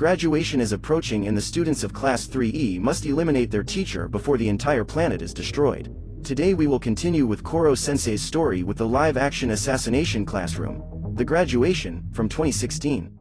Graduation is approaching and the students of Class 3E must eliminate their teacher before the entire planet is destroyed. Today we will continue with Korosensei's story with the live-action assassination classroom. The Graduation, from 2016.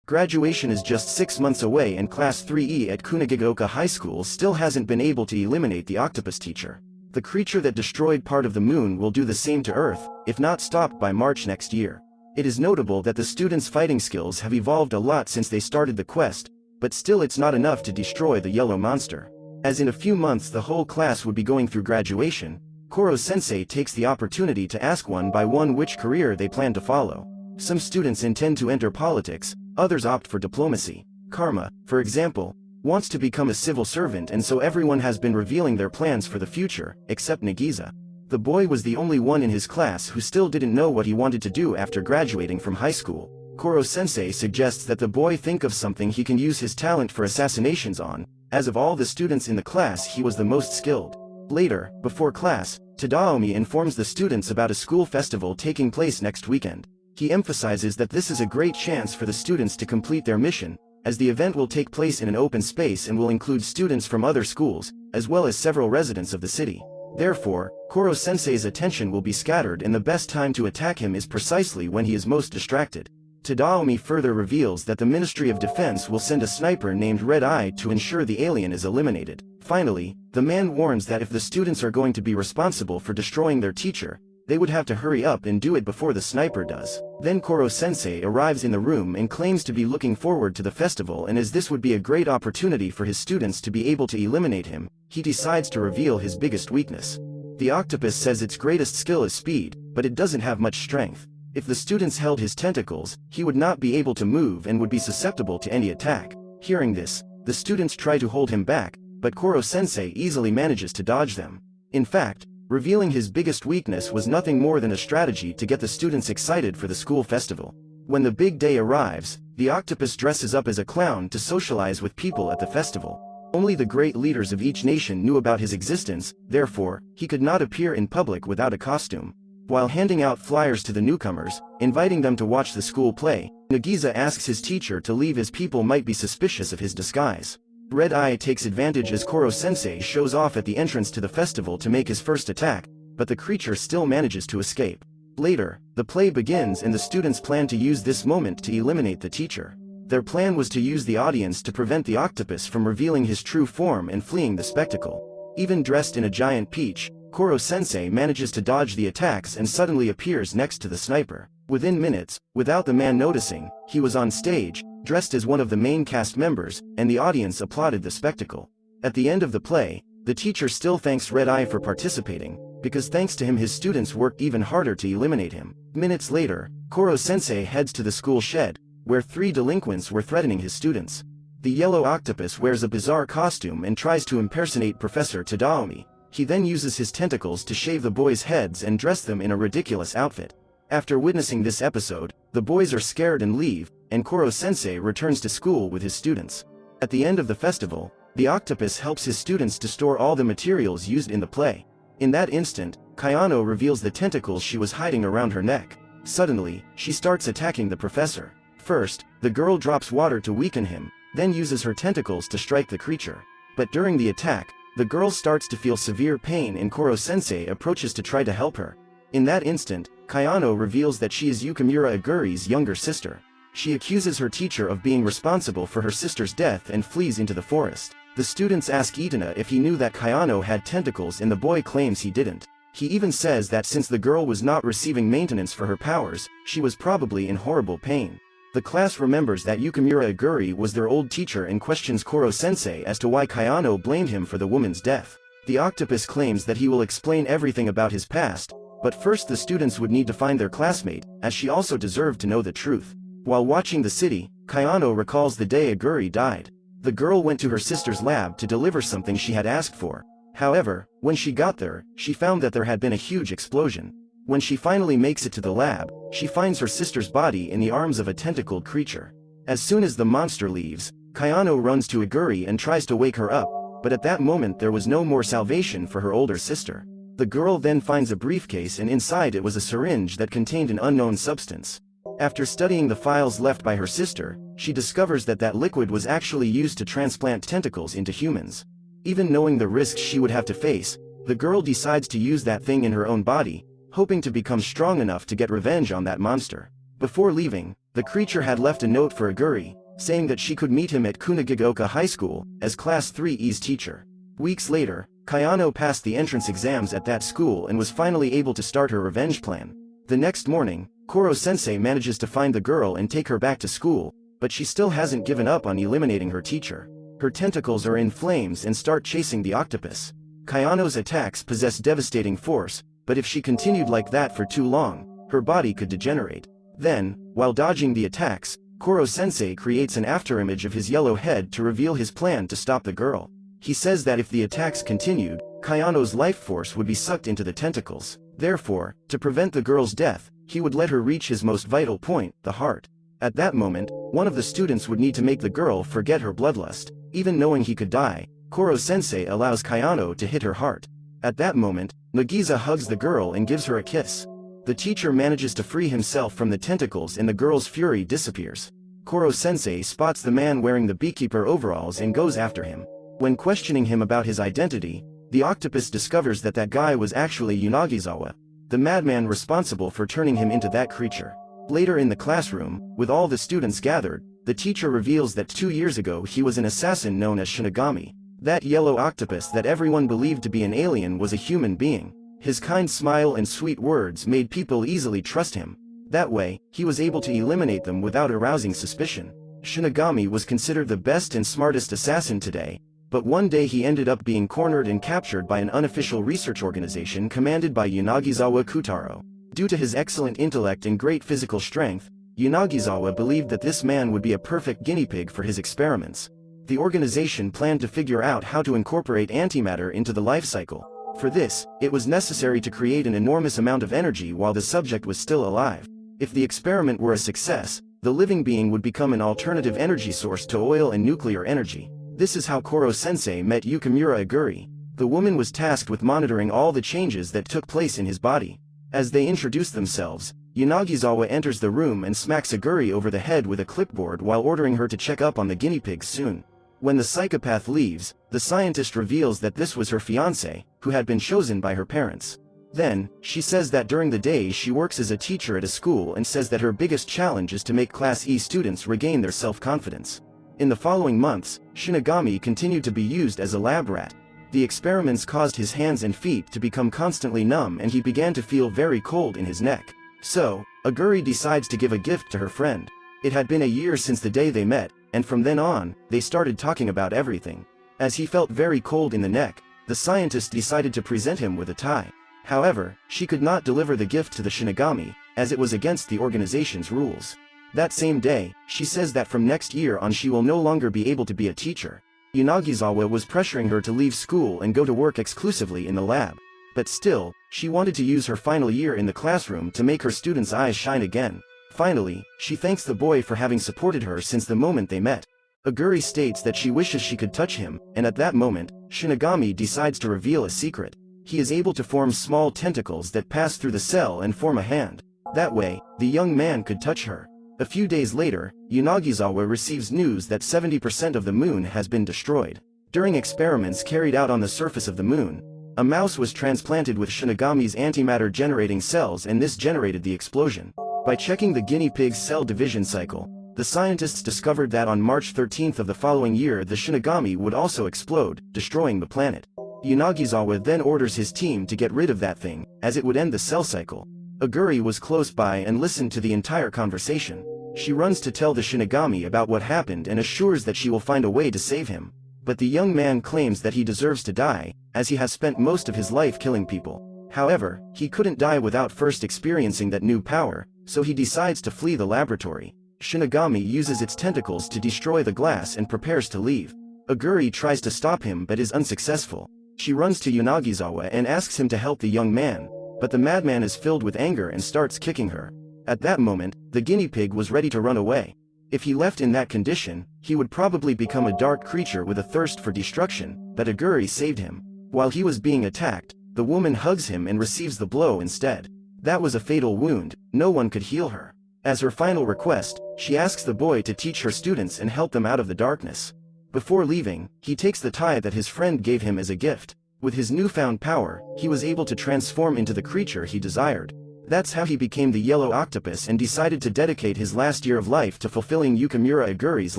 Graduation is just 6 months away and Class 3E at Kunugigaoka High School still hasn't been able to eliminate the octopus teacher. The creature that destroyed part of the moon will do the same to Earth, if not stopped by March next year. It is notable that the students' fighting skills have evolved a lot since they started the quest, but still it's not enough to destroy the yellow monster. As in a few months the whole class would be going through graduation, Korosensei takes the opportunity to ask one by one which career they plan to follow. Some students intend to enter politics, others opt for diplomacy. Karma, for example, wants to become a civil servant, and so everyone has been revealing their plans for the future, except Nagisa. The boy was the only one in his class who still didn't know what he wanted to do after graduating from high school. Korosensei suggests that the boy think of something he can use his talent for assassinations on, as of all the students in the class he was the most skilled. Later, before class, Tadaomi informs the students about a school festival taking place next weekend. He emphasizes that this is a great chance for the students to complete their mission, as the event will take place in an open space and will include students from other schools, as well as several residents of the city. Therefore, Korosensei's attention will be scattered and the best time to attack him is precisely when he is most distracted. Tadaomi further reveals that the Ministry of Defense will send a sniper named Red Eye to ensure the alien is eliminated. Finally, the man warns that if the students are going to be responsible for destroying their teacher, they would have to hurry up and do it before the sniper does. Then Korosensei arrives in the room and claims to be looking forward to the festival, and as this would be a great opportunity for his students to be able to eliminate him, he decides to reveal his biggest weakness. The octopus says its greatest skill is speed, but it doesn't have much strength. If the students held his tentacles, he would not be able to move and would be susceptible to any attack. Hearing this, the students try to hold him back, but Korosensei easily manages to dodge them. In fact, revealing his biggest weakness was nothing more than a strategy to get the students excited for the school festival. When the big day arrives, the octopus dresses up as a clown to socialize with people at the festival. Only the great leaders of each nation knew about his existence, therefore, he could not appear in public without a costume. While handing out flyers to the newcomers, inviting them to watch the school play, Nagisa asks his teacher to leave as people might be suspicious of his disguise. Red Eye takes advantage as Korosensei shows off at the entrance to the festival to make his first attack, but the creature still manages to escape. Later, the play begins and the students plan to use this moment to eliminate the teacher. Their plan was to use the audience to prevent the octopus from revealing his true form and fleeing the spectacle. Even dressed in a giant peach, Korosensei manages to dodge the attacks and suddenly appears next to the sniper. Within minutes, without the man noticing, he was on stage, dressed as one of the main cast members, and the audience applauded the spectacle. At the end of the play, the teacher still thanks Red Eye for participating, because thanks to him his students worked even harder to eliminate him. Minutes later, Korosensei heads to the school shed, where 3 delinquents were threatening his students. The yellow octopus wears a bizarre costume and tries to impersonate Professor Tadaomi. He then uses his tentacles to shave the boys' heads and dress them in a ridiculous outfit. After witnessing this episode, the boys are scared and leave, and Korosensei returns to school with his students. At the end of the festival, the octopus helps his students to store all the materials used in the play. In that instant, Kayano reveals the tentacles she was hiding around her neck. Suddenly, she starts attacking the professor. First, the girl drops water to weaken him, then uses her tentacles to strike the creature. But during the attack, the girl starts to feel severe pain and Korosensei approaches to try to help her. In that instant, Kayano reveals that she is Yukimura Aguri's younger sister. She accuses her teacher of being responsible for her sister's death and flees into the forest. The students ask Itana if he knew that Kayano had tentacles and the boy claims he didn't. He even says that since the girl was not receiving maintenance for her powers, she was probably in horrible pain. The class remembers that Yukimura Aguri was their old teacher and questions Korosensei as to why Kayano blamed him for the woman's death. The octopus claims that he will explain everything about his past, but first the students would need to find their classmate, as she also deserved to know the truth. While watching the city, Kayano recalls the day Aguri died. The girl went to her sister's lab to deliver something she had asked for. However, when she got there, she found that there had been a huge explosion. When she finally makes it to the lab, she finds her sister's body in the arms of a tentacled creature. As soon as the monster leaves, Kayano runs to Aguri and tries to wake her up, but at that moment there was no more salvation for her older sister. The girl then finds a briefcase and inside it was a syringe that contained an unknown substance. After studying the files left by her sister, she discovers that that liquid was actually used to transplant tentacles into humans. Even knowing the risks she would have to face, the girl decides to use that thing in her own body, hoping to become strong enough to get revenge on that monster. Before leaving, the creature had left a note for Aguri, saying that she could meet him at Kunugigaoka High School as Class 3E's teacher. Weeks later, Kayano passed the entrance exams at that school and was finally able to start her revenge plan. The next morning, Korosensei manages to find the girl and take her back to school, but she still hasn't given up on eliminating her teacher. Her tentacles are in flames and start chasing the octopus. Kayano's attacks possess devastating force, but if she continued like that for too long, her body could degenerate. Then, while dodging the attacks, Korosensei creates an afterimage of his yellow head to reveal his plan to stop the girl. He says that if the attacks continued, Kayano's life force would be sucked into the tentacles. Therefore, to prevent the girl's death, he would let her reach his most vital point, the heart. At that moment, one of the students would need to make the girl forget her bloodlust. Even knowing he could die, Korosensei allows Kayano to hit her heart. At that moment, Nagisa hugs the girl and gives her a kiss. The teacher manages to free himself from the tentacles and the girl's fury disappears. Korosensei spots the man wearing the beekeeper overalls and goes after him. When questioning him about his identity, the octopus discovers that that guy was actually Unagisawa, the madman responsible for turning him into that creature. Later in the classroom, with all the students gathered, the teacher reveals that 2 years ago he was an assassin known as Shinigami. That yellow octopus that everyone believed to be an alien was a human being. His kind smile and sweet words made people easily trust him. That way, he was able to eliminate them without arousing suspicion. Shinigami was considered the best and smartest assassin today, but one day he ended up being cornered and captured by an unofficial research organization commanded by Unagisawa Kutaro. Due to his excellent intellect and great physical strength, Unagisawa believed that this man would be a perfect guinea pig for his experiments. The organization planned to figure out how to incorporate antimatter into the life cycle. For this, it was necessary to create an enormous amount of energy while the subject was still alive. If the experiment were a success, the living being would become an alternative energy source to oil and nuclear energy. This is how Korosensei met Yukimura Aguri. The woman was tasked with monitoring all the changes that took place in his body. As they introduce themselves, Unagisawa enters the room and smacks Aguri over the head with a clipboard while ordering her to check up on the guinea pigs soon. When the psychopath leaves, the scientist reveals that this was her fiancé, who had been chosen by her parents. Then, she says that during the day she works as a teacher at a school and says that her biggest challenge is to make Class E students regain their self-confidence. In the following months, Shinigami continued to be used as a lab rat. The experiments caused his hands and feet to become constantly numb and he began to feel very cold in his neck. So, Aguri decides to give a gift to her friend. It had been a year since the day they met, and from then on, they started talking about everything. As he felt very cold in the neck, the scientist decided to present him with a tie. However, she could not deliver the gift to the Shinigami, as it was against the organization's rules. That same day, she says that from next year on she will no longer be able to be a teacher. Unagisawa was pressuring her to leave school and go to work exclusively in the lab. But still, she wanted to use her final year in the classroom to make her students' eyes shine again. Finally, she thanks the boy for having supported her since the moment they met. Aguri states that she wishes she could touch him, and at that moment, Shinigami decides to reveal a secret. He is able to form small tentacles that pass through the cell and form a hand. That way, the young man could touch her. A few days later, Unagisawa receives news that 70% of the moon has been destroyed. During experiments carried out on the surface of the moon, a mouse was transplanted with Shinigami's antimatter generating cells and this generated the explosion. By checking the guinea pig's cell division cycle, the scientists discovered that on March 13th of the following year the Shinigami would also explode, destroying the planet. Unagisawa then orders his team to get rid of that thing, as it would end the cell cycle. Aguri was close by and listened to the entire conversation. She runs to tell the Shinigami about what happened and assures that she will find a way to save him. But the young man claims that he deserves to die, as he has spent most of his life killing people. However, he couldn't die without first experiencing that new power, so he decides to flee the laboratory. Shinigami uses its tentacles to destroy the glass and prepares to leave. Aguri tries to stop him but is unsuccessful. She runs to Unagisawa and asks him to help the young man, but the madman is filled with anger and starts kicking her. At that moment, the guinea pig was ready to run away. If he left in that condition, he would probably become a dark creature with a thirst for destruction, but Aguri saved him. While he was being attacked, the woman hugs him and receives the blow instead. That was a fatal wound, no one could heal her. As her final request, she asks the boy to teach her students and help them out of the darkness. Before leaving, he takes the tie that his friend gave him as a gift. With his newfound power, he was able to transform into the creature he desired. That's how he became the yellow octopus and decided to dedicate his last year of life to fulfilling Yukimura Iguri's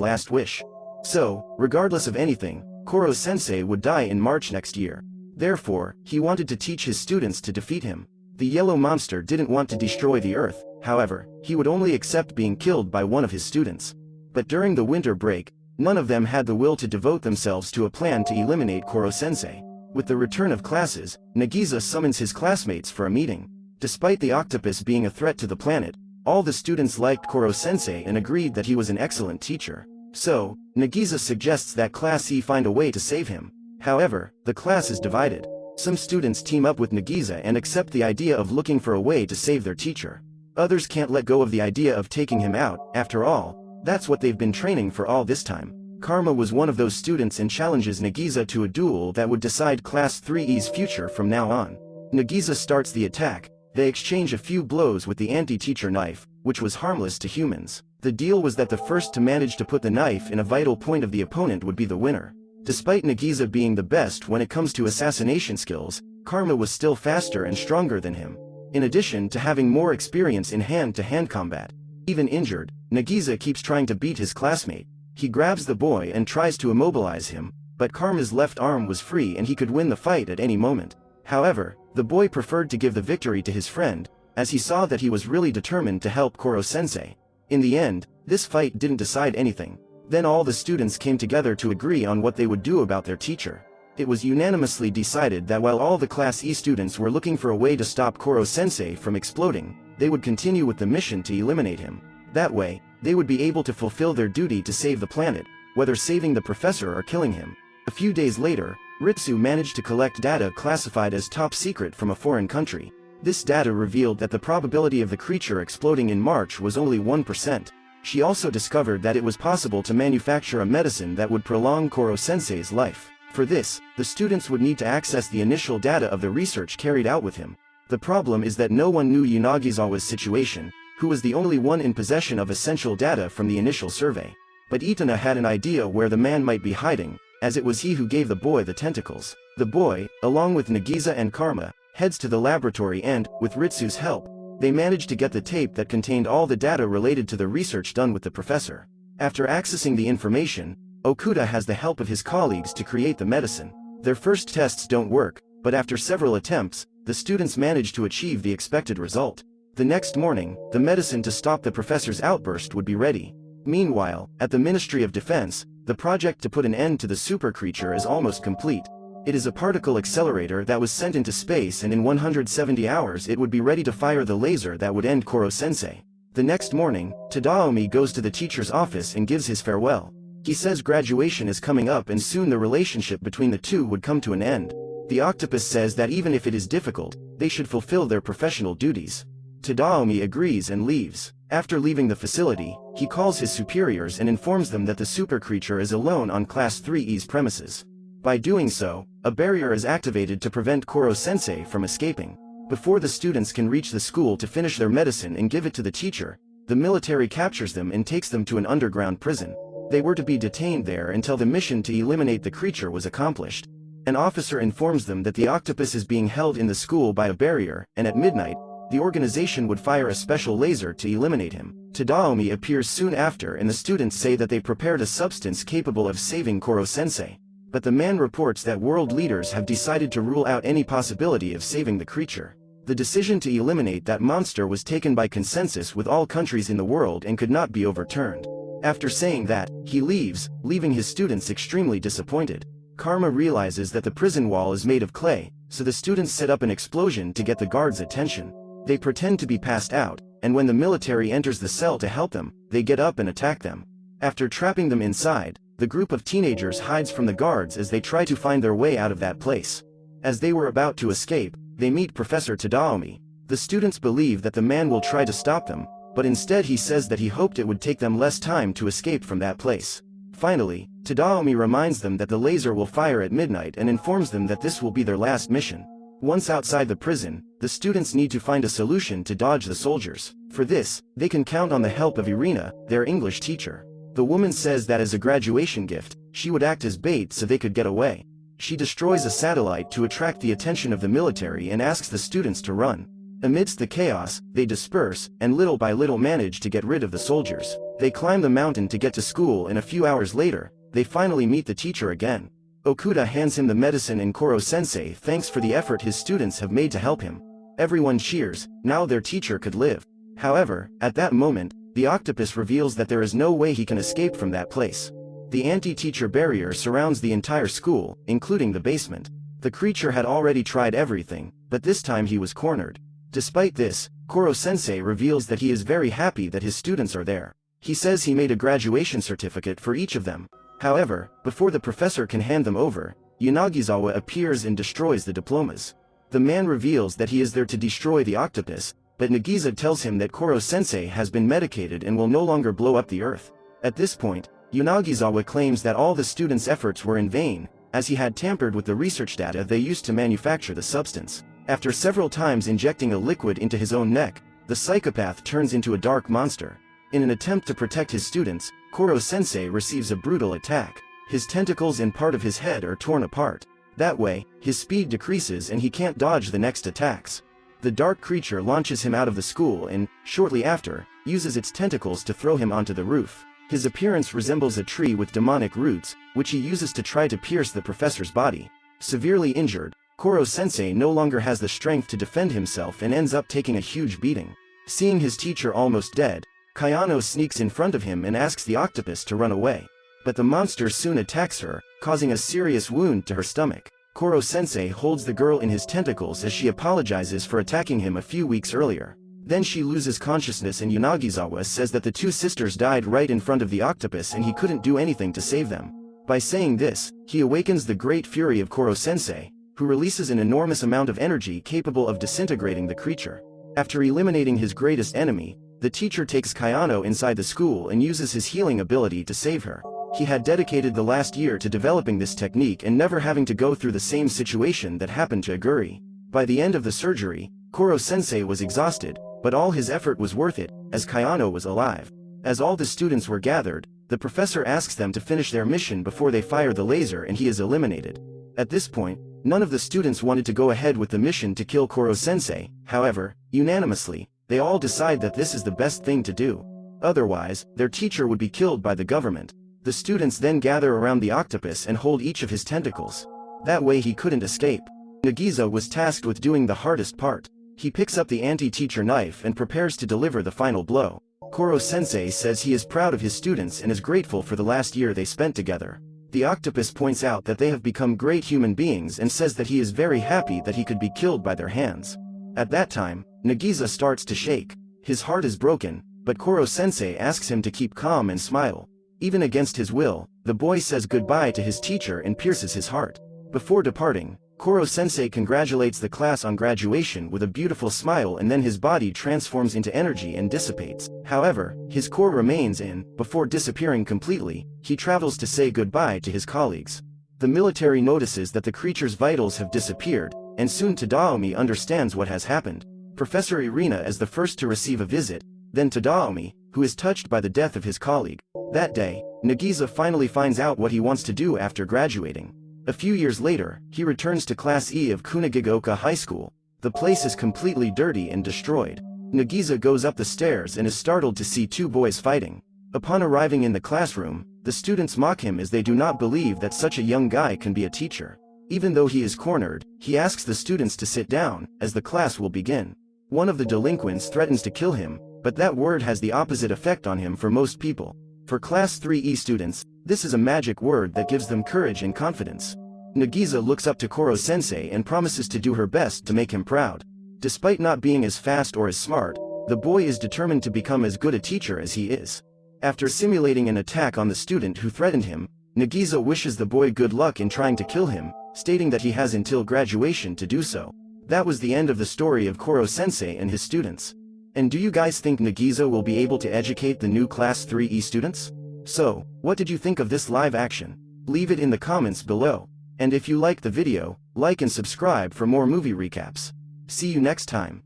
last wish. So, regardless of anything, Korosensei would die in March next year. Therefore, he wanted to teach his students to defeat him. The yellow monster didn't want to destroy the earth, however, he would only accept being killed by one of his students. But during the winter break, none of them had the will to devote themselves to a plan to eliminate Korosensei. With the return of classes, Nagisa summons his classmates for a meeting. Despite the octopus being a threat to the planet, all the students liked Korosensei and agreed that he was an excellent teacher. So, Nagisa suggests that Class E find a way to save him. However, the class is divided. Some students team up with Nagisa and accept the idea of looking for a way to save their teacher. Others can't let go of the idea of taking him out. After all, that's what they've been training for all this time. Karma was one of those students and challenges Nagisa to a duel that would decide Class 3E's future from now on. Nagisa starts the attack. They exchange a few blows with the anti-teacher knife, which was harmless to humans. The deal was that the first to manage to put the knife in a vital point of the opponent would be the winner. Despite Nagisa being the best when it comes to assassination skills, Karma was still faster and stronger than him. In addition to having more experience in hand-to-hand combat. Even injured, Nagisa keeps trying to beat his classmate. He grabs the boy and tries to immobilize him, but Karma's left arm was free and he could win the fight at any moment. However, the boy preferred to give the victory to his friend, as he saw that he was really determined to help Korosensei. In the end, this fight didn't decide anything. Then all the students came together to agree on what they would do about their teacher. It was unanimously decided that while all the Class E students were looking for a way to stop Korosensei from exploding, they would continue with the mission to eliminate him. That way, they would be able to fulfill their duty to save the planet, whether saving the professor or killing him. A few days later, Ritsu managed to collect data classified as top secret from a foreign country. This data revealed that the probability of the creature exploding in March was only 1%. She also discovered that it was possible to manufacture a medicine that would prolong Korosensei's life. For this, the students would need to access the initial data of the research carried out with him. The problem is that no one knew Yanagisawa's situation, who was the only one in possession of essential data from the initial survey. But Itana had an idea where the man might be hiding, as it was he who gave the boy the tentacles. The boy, along with Nagisa and Karma, heads to the laboratory and, with Ritsu's help, they manage to get the tape that contained all the data related to the research done with the professor. After accessing the information, Okuda has the help of his colleagues to create the medicine. Their first tests don't work, but after several attempts, the students manage to achieve the expected result. The next morning, the medicine to stop the professor's outburst would be ready. Meanwhile, at the Ministry of Defense, the project to put an end to the super creature is almost complete. It is a particle accelerator that was sent into space, and in 170 hours it would be ready to fire the laser that would end Korosensei. The next morning, Tadaomi goes to the teacher's office and gives his farewell. He says graduation is coming up and soon the relationship between the two would come to an end. The octopus says that even if it is difficult, they should fulfill their professional duties. Tadaomi agrees and leaves. After leaving the facility, he calls his superiors and informs them that the super creature is alone on Class 3E's premises. By doing so, a barrier is activated to prevent Korosensei from escaping. Before the students can reach the school to finish their medicine and give it to the teacher, the military captures them and takes them to an underground prison. They were to be detained there until the mission to eliminate the creature was accomplished. An officer informs them that the octopus is being held in the school by a barrier, and at midnight, the organization would fire a special laser to eliminate him. Tadaomi appears soon after and the students say that they prepared a substance capable of saving Korosensei. But the man reports that world leaders have decided to rule out any possibility of saving the creature. The decision to eliminate that monster was taken by consensus with all countries in the world and could not be overturned. After saying that, he leaves, leaving his students extremely disappointed. Karma realizes that the prison wall is made of clay, so the students set up an explosion to get the guards' attention. They pretend to be passed out, and when the military enters the cell to help them, they get up and attack them. After trapping them inside, the group of teenagers hides from the guards as they try to find their way out of that place. As they were about to escape, they meet Professor Tadaomi. The students believe that the man will try to stop them, but instead he says that he hoped it would take them less time to escape from that place. Finally, Tadaomi reminds them that the laser will fire at midnight and informs them that this will be their last mission. Once outside the prison, the students need to find a solution to dodge the soldiers. For this, they can count on the help of Irina, their English teacher. The woman says that as a graduation gift, she would act as bait so they could get away. She destroys a satellite to attract the attention of the military and asks the students to run. Amidst the chaos, they disperse, and little by little manage to get rid of the soldiers. They climb the mountain to get to school, and a few hours later, they finally meet the teacher again. Okuda hands him the medicine and Korosensei thanks for the effort his students have made to help him. Everyone cheers, now their teacher could live. However, at that moment, the octopus reveals that there is no way he can escape from that place. The anti-teacher barrier surrounds the entire school, including the basement. The creature had already tried everything, but this time he was cornered. Despite this, Korosensei reveals that he is very happy that his students are there. He says he made a graduation certificate for each of them. However, before the professor can hand them over, Yanagisawa appears and destroys the diplomas. The man reveals that he is there to destroy the octopus, but Nagisa tells him that Korosensei has been medicated and will no longer blow up the earth. At this point, Yanagisawa claims that all the students' efforts were in vain, as he had tampered with the research data they used to manufacture the substance. After several times injecting a liquid into his own neck, the psychopath turns into a dark monster. In an attempt to protect his students, Korosensei receives a brutal attack. His tentacles and part of his head are torn apart. That way, his speed decreases and he can't dodge the next attacks. The dark creature launches him out of the school and, shortly after, uses its tentacles to throw him onto the roof. His appearance resembles a tree with demonic roots, which he uses to try to pierce the professor's body. Severely injured, Korosensei no longer has the strength to defend himself and ends up taking a huge beating. Seeing his teacher almost dead, Kayano sneaks in front of him and asks the octopus to run away. But the monster soon attacks her, causing a serious wound to her stomach. Korosensei holds the girl in his tentacles as she apologizes for attacking him a few weeks earlier. Then she loses consciousness and Yanagisawa says that the two sisters died right in front of the octopus and he couldn't do anything to save them. By saying this, he awakens the great fury of Korosensei, who releases an enormous amount of energy capable of disintegrating the creature. After eliminating his greatest enemy, the teacher takes Kayano inside the school and uses his healing ability to save her. He had dedicated the last year to developing this technique and never having to go through the same situation that happened to Aguri. By the end of the surgery, Korosensei was exhausted, but all his effort was worth it, as Kayano was alive. As all the students were gathered, the professor asks them to finish their mission before they fire the laser and he is eliminated. At this point, none of the students wanted to go ahead with the mission to kill Korosensei. However, unanimously, they all decide that this is the best thing to do. Otherwise, their teacher would be killed by the government. The students then gather around the octopus and hold each of his tentacles. That way he couldn't escape. Nagisa was tasked with doing the hardest part. He picks up the anti-teacher knife and prepares to deliver the final blow. Korosensei says he is proud of his students and is grateful for the last year they spent together. The octopus points out that they have become great human beings and says that he is very happy that he could be killed by their hands. At that time, Nagisa starts to shake. His heart is broken, but Korosensei asks him to keep calm and smile. Even against his will, the boy says goodbye to his teacher and pierces his heart. Before departing, Korosensei congratulates the class on graduation with a beautiful smile and then his body transforms into energy and dissipates. However, his core remains and, before disappearing completely, he travels to say goodbye to his colleagues. The military notices that the creature's vitals have disappeared, and soon Tadaomi understands what has happened. Professor Irina is the first to receive a visit, then Tadaomi, who is touched by the death of his colleague. That day, Nagisa finally finds out what he wants to do after graduating. A few years later, he returns to Class E of Kunugigaoka High School. The place is completely dirty and destroyed. Nagisa goes up the stairs and is startled to see two boys fighting. Upon arriving in the classroom, the students mock him as they do not believe that such a young guy can be a teacher. Even though he is cornered, he asks the students to sit down, as the class will begin. One of the delinquents threatens to kill him, but that word has the opposite effect on him for most people. For Class 3E students, this is a magic word that gives them courage and confidence. Nagisa looks up to Korosensei and promises to do her best to make him proud. Despite not being as fast or as smart, the boy is determined to become as good a teacher as he is. After simulating an attack on the student who threatened him, Nagisa wishes the boy good luck in trying to kill him, stating that he has until graduation to do so. That was the end of the story of Korosensei and his students. And do you guys think Nagisa will be able to educate the new Class 3E students? So, what did you think of this live action? Leave it in the comments below. And if you liked the video, like and subscribe for more movie recaps. See you next time.